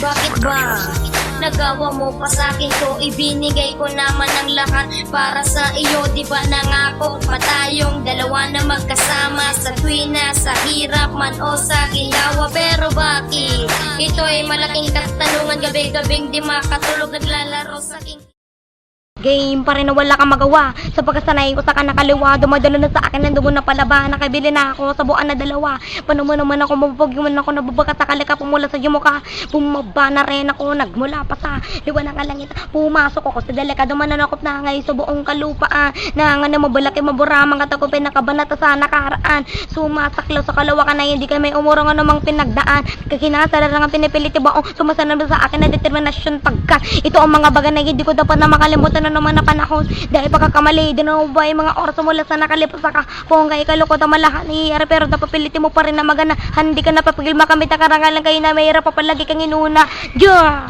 Bakit ba? Nagawa mo pa sa'kin to, ibinigay ko naman ang lahat para sa iyo. Di ba nangako pa tayong dalawa na magkasama sa tuwina, sa hirap man o sa ginhawa. Pero bakit? Ito ay malaking katanungan, gabi-gabing di makatulog, naglalaro sa aking Game pa rin na wala kang magawa. Sa pagkasanayin ko sa kanakaliwa, dumadalo na sa akin ng dugo na palaba. Nakabili na ako sa buwan na dalawa. Paano mo naman ako mapapagyaman ako, nababagat sa kalika, pumula sa mukha. Bumaba na rin ako, nagmula pa sa liwan ng langit. Pumasok ako sa delikado, mananakop na ngayon sa buong kalupaan. Nangan na mabalaki, maburamang katagupin, nakabanata sa nakaraan. Sumasaklaw sa kalawakan na hindi ka may umurong anumang pinagdaan. Kakinasarang ang pinipiliti ba sumasanab sa akin na determinasyon pagkat ito ang mga bagay na hindi ko dapat na makalimutan na naman na panahon. Dahil pagkakamali, din ang buhay mga oras mula sa nakalipos sa kapongay kalukot ang malahan nangyayari, pero napapilitin mo pa rin na magana. Hindi ka napapagil makamit ang karangalan kayo na mayroon pa palagi kang inuna. Yeah!